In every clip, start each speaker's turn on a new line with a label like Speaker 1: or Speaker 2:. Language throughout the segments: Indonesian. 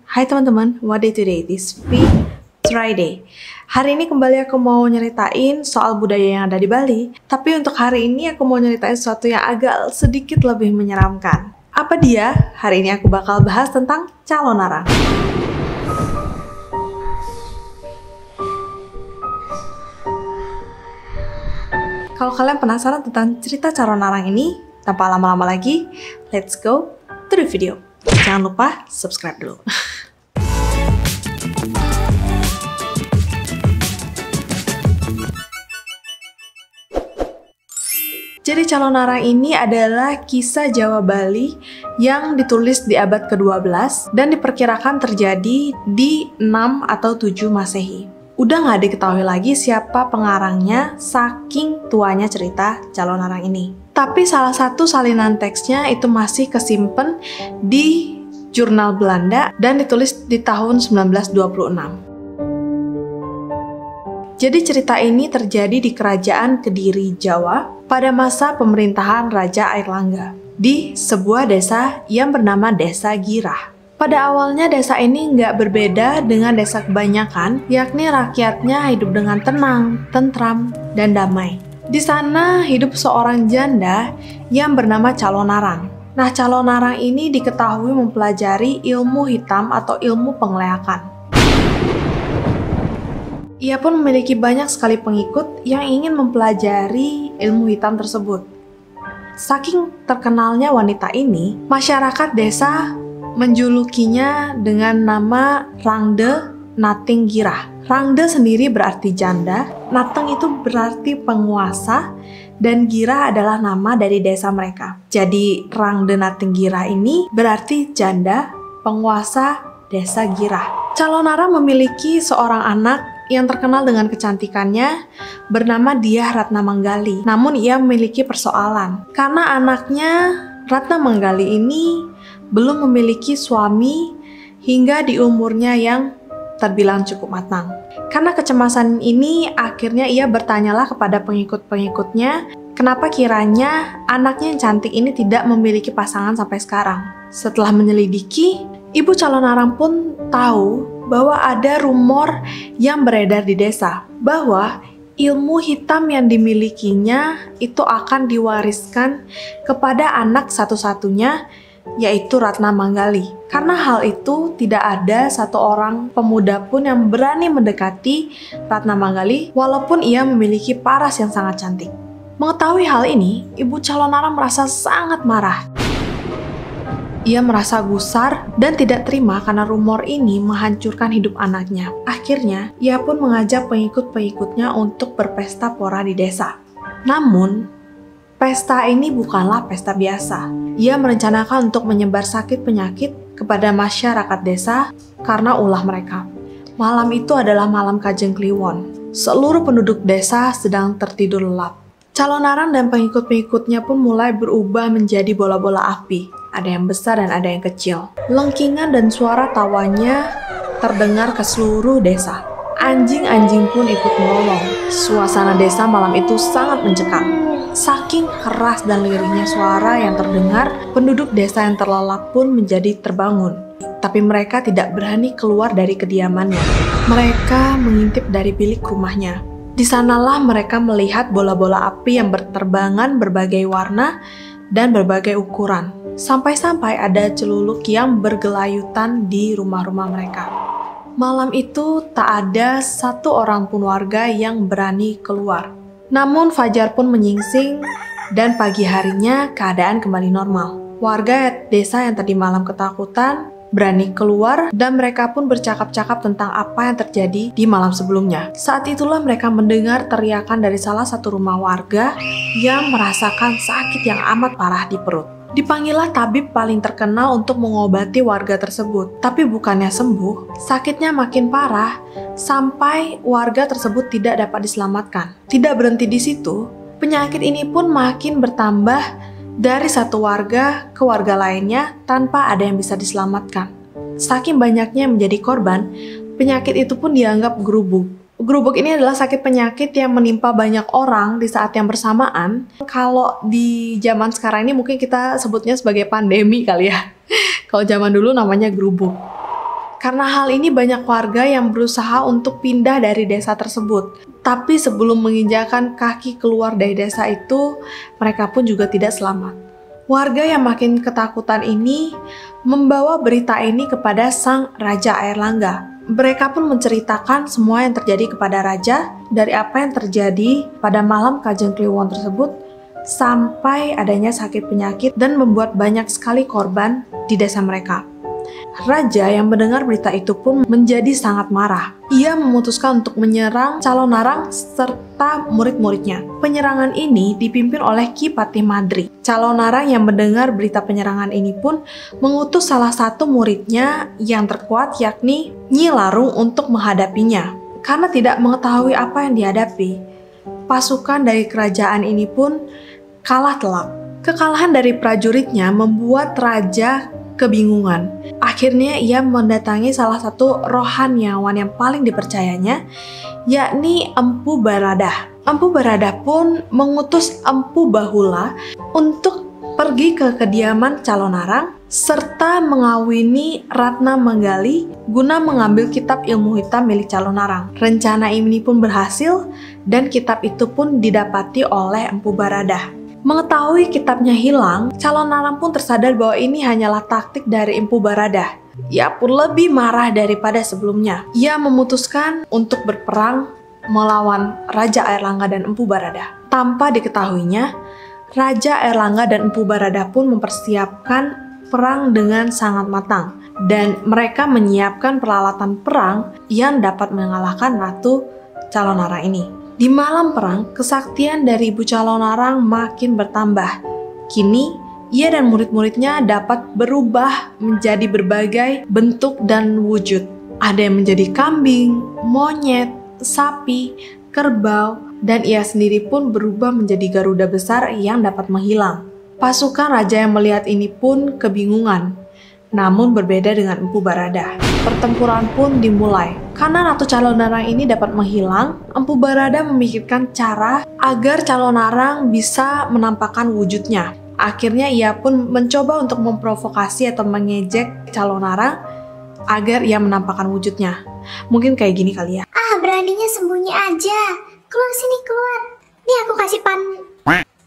Speaker 1: Hai teman-teman, what day today? This week Friday. Hari ini kembali aku mau nyeritain soal budaya yang ada di Bali. Tapi untuk hari ini aku mau nyeritain sesuatu yang agak sedikit lebih menyeramkan. Apa dia? Hari ini aku bakal bahas tentang Calo Narang. Kalau kalian penasaran tentang cerita Calo Narang ini, tanpa lama-lama lagi, let's go to the video. Jangan lupa subscribe dulu. Jadi Calo Narang ini adalah kisah Jawa Bali yang ditulis di abad ke-12 dan diperkirakan terjadi di 6 atau 7 Masehi. Udah nggak diketahui lagi siapa pengarangnya saking tuanya cerita Calo Narang ini. Tapi salah satu salinan teksnya itu masih kesimpan di jurnal Belanda dan ditulis di tahun 1926. Jadi cerita ini terjadi di Kerajaan Kediri, Jawa pada masa pemerintahan Raja Airlangga di sebuah desa yang bernama Desa Girah. Pada awalnya desa ini nggak berbeda dengan desa kebanyakan, yakni rakyatnya hidup dengan tenang, tentram, dan damai. Di sana hidup seorang janda yang bernama Calo Narang. Nah, Calo Narang ini diketahui mempelajari ilmu hitam atau ilmu penglihatan. Ia pun memiliki banyak sekali pengikut yang ingin mempelajari ilmu hitam tersebut. Saking terkenalnya wanita ini, masyarakat desa menjulukinya dengan nama Rangde Nating Girah. Rangde sendiri berarti janda, Nateng itu berarti penguasa, dan Girah adalah nama dari desa mereka. Jadi Rangde Nating Girah ini berarti janda, penguasa desa Girah. Calo Narang memiliki seorang anak yang terkenal dengan kecantikannya bernama Diah Ratna Manggali. Namun ia memiliki persoalan karena anaknya Ratna Manggali ini belum memiliki suami hingga di umurnya yang terbilang cukup matang. Karena kecemasan ini akhirnya ia bertanyalah kepada pengikut-pengikutnya kenapa kiranya anaknya yang cantik ini tidak memiliki pasangan sampai sekarang. Setelah menyelidiki, Ibu Calo Narang pun tahu bahwa ada rumor yang beredar di desa bahwa ilmu hitam yang dimilikinya itu akan diwariskan kepada anak satu-satunya, yaitu Ratna Manggali. Karena hal itu tidak ada satu orang pemuda pun yang berani mendekati Ratna Manggali walaupun ia memiliki paras yang sangat cantik. Mengetahui hal ini, Ibu Calo Narang merasa sangat marah. Ia merasa gusar dan tidak terima karena rumor ini menghancurkan hidup anaknya. Akhirnya, ia pun mengajak pengikut-pengikutnya untuk berpesta pora di desa. Namun, pesta ini bukanlah pesta biasa. Ia merencanakan untuk menyebar sakit penyakit kepada masyarakat desa karena ulah mereka. Malam itu adalah malam Kajeng Kliwon. Seluruh penduduk desa sedang tertidur lelap. Calo Narang dan pengikut-pengikutnya pun mulai berubah menjadi bola-bola api. Ada yang besar dan ada yang kecil. Lengkingan dan suara tawanya terdengar ke seluruh desa. Anjing-anjing pun ikut melolong. Suasana desa malam itu sangat mencekam. Saking keras dan lirihnya suara yang terdengar, penduduk desa yang terlelap pun menjadi terbangun. Tapi mereka tidak berani keluar dari kediamannya. Mereka mengintip dari bilik rumahnya. Di sanalah mereka melihat bola-bola api yang berterbangan berbagai warna dan berbagai ukuran. Sampai-sampai ada celuluk yang bergelayutan di rumah-rumah mereka. Malam itu tak ada satu orang pun warga yang berani keluar. Namun fajar pun menyingsing dan pagi harinya keadaan kembali normal. Warga desa yang tadi malam ketakutan berani keluar dan mereka pun bercakap-cakap tentang apa yang terjadi di malam sebelumnya. Saat itulah mereka mendengar teriakan dari salah satu rumah warga yang merasakan sakit yang amat parah di perut. Dipanggillah tabib paling terkenal untuk mengobati warga tersebut. Tapi bukannya sembuh, sakitnya makin parah sampai warga tersebut tidak dapat diselamatkan. Tidak berhenti di situ, penyakit ini pun makin bertambah dari satu warga ke warga lainnya tanpa ada yang bisa diselamatkan. Saking banyaknya yang menjadi korban, penyakit itu pun dianggap gerubuk. Gerubuk ini adalah sakit penyakit yang menimpa banyak orang di saat yang bersamaan. Kalau di zaman sekarang ini mungkin kita sebutnya sebagai pandemi kali ya. Kalau zaman dulu namanya gerubuk. Karena hal ini banyak warga yang berusaha untuk pindah dari desa tersebut. Tapi sebelum menginjakan kaki keluar dari desa itu, mereka pun juga tidak selamat. Warga yang makin ketakutan ini membawa berita ini kepada sang Raja Airlangga. Mereka pun menceritakan semua yang terjadi kepada Raja, dari apa yang terjadi pada malam Kajeng Kliwon tersebut, sampai adanya sakit penyakit dan membuat banyak sekali korban di desa mereka. Raja yang mendengar berita itu pun menjadi sangat marah. Ia memutuskan untuk menyerang Calonarang serta murid-muridnya. Penyerangan ini dipimpin oleh Ki Patih Madri. Calonarang yang mendengar berita penyerangan ini pun mengutus salah satu muridnya yang terkuat, yakni Nyi Larung, untuk menghadapinya. Karena tidak mengetahui apa yang dihadapi, pasukan dari kerajaan ini pun kalah telak. Kekalahan dari prajuritnya membuat Raja kebingungan. Akhirnya ia mendatangi salah satu rohaniawan yang paling dipercayanya, yakni Empu Baradah. Empu Baradah pun mengutus Empu Bahula untuk pergi ke kediaman Calonarang serta mengawini Ratna Manggali guna mengambil kitab ilmu hitam milik Calonarang. Rencana ini pun berhasil dan kitab itu pun didapati oleh Empu Baradah. Mengetahui kitabnya hilang, Calonarang pun tersadar bahwa ini hanyalah taktik dari Empu Baradah. Ia pun lebih marah daripada sebelumnya. Ia memutuskan untuk berperang melawan Raja Airlangga dan Empu Baradah. Tanpa diketahuinya, Raja Airlangga dan Empu Baradah pun mempersiapkan perang dengan sangat matang. Dan mereka menyiapkan peralatan perang yang dapat mengalahkan Ratu Calonarang ini. Di malam perang, kesaktian dari Ibu Calonarang makin bertambah. Kini, ia dan murid-muridnya dapat berubah menjadi berbagai bentuk dan wujud. Ada yang menjadi kambing, monyet, sapi, kerbau, dan ia sendiri pun berubah menjadi Garuda besar yang dapat menghilang. Pasukan raja yang melihat ini pun kebingungan. Namun berbeda dengan Empu Baradah. Pertempuran pun dimulai. Karena Ratu Calonarang ini dapat menghilang, Empu Baradah memikirkan cara agar Calonarang bisa menampakkan wujudnya. Akhirnya ia pun mencoba untuk memprovokasi atau mengejek Calonarang agar ia menampakkan wujudnya. Mungkin kayak gini kali ya.
Speaker 2: Ah, beraninya sembunyi aja. Keluar sini, keluar. Nih aku kasih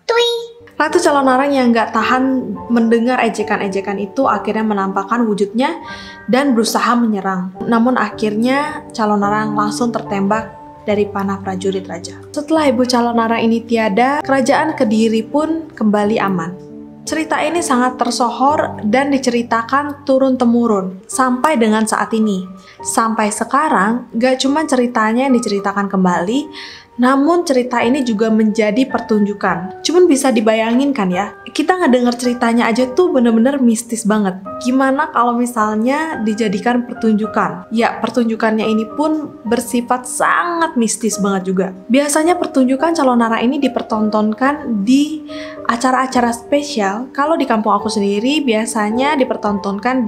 Speaker 2: tui.
Speaker 1: Ratu Calonarang yang gak tahan mendengar ejekan-ejekan itu akhirnya menampakkan wujudnya dan berusaha menyerang. Namun akhirnya Calonarang langsung tertembak dari panah prajurit raja. Setelah Ibu Calonarang ini tiada, kerajaan Kediri pun kembali aman. Cerita ini sangat tersohor dan diceritakan turun-temurun sampai dengan saat ini. Sampai sekarang, gak cuma ceritanya yang diceritakan kembali, namun cerita ini juga menjadi pertunjukan. Cuman bisa dibayangin kan ya, kita ngedenger ceritanya aja tuh bener-bener mistis banget. Gimana kalau misalnya dijadikan pertunjukan? Ya, pertunjukannya ini pun bersifat sangat mistis banget juga. Biasanya pertunjukan Calonarang ini dipertontonkan di acara-acara spesial. Kalau di kampung aku sendiri biasanya dipertontonkan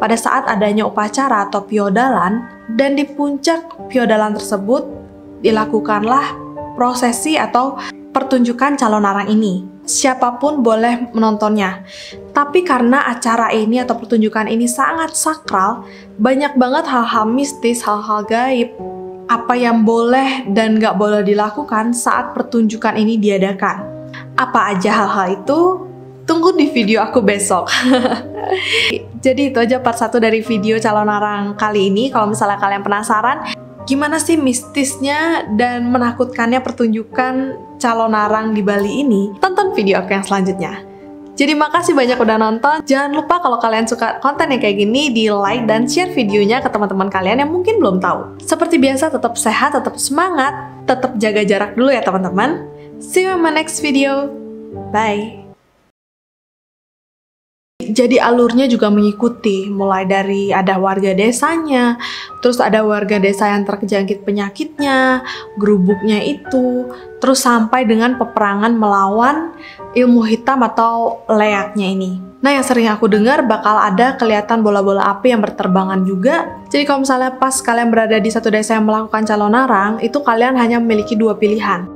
Speaker 1: pada saat adanya upacara atau piodalan, dan di puncak piodalan tersebut dilakukanlah prosesi atau pertunjukan Calonarang ini. Siapapun boleh menontonnya. Tapi karena acara ini atau pertunjukan ini sangat sakral, banyak banget hal-hal mistis, hal-hal gaib, apa yang boleh dan gak boleh dilakukan saat pertunjukan ini diadakan. Apa aja hal-hal itu? Tunggu di video aku besok. Jadi itu aja part 1 dari video Calonarang kali ini. Kalau misalnya kalian penasaran, gimana sih mistisnya dan menakutkannya pertunjukan Calonarang di Bali ini? Tonton video aku yang selanjutnya. Jadi makasih banyak udah nonton. Jangan lupa kalau kalian suka konten yang kayak gini, di like dan share videonya ke teman-teman kalian yang mungkin belum tahu. Seperti biasa, tetap sehat, tetap semangat, tetap jaga jarak dulu ya teman-teman. See you in my next video. Bye. Jadi alurnya juga mengikuti, mulai dari ada warga desanya, terus ada warga desa yang terjangkit penyakitnya, gerubuknya itu, terus sampai dengan peperangan melawan ilmu hitam atau leaknya ini. Nah, yang sering aku dengar bakal ada kelihatan bola-bola api yang berterbangan juga. Jadi kalau misalnya pas kalian berada di satu desa yang melakukan Calonarang, itu kalian hanya memiliki 2 pilihan.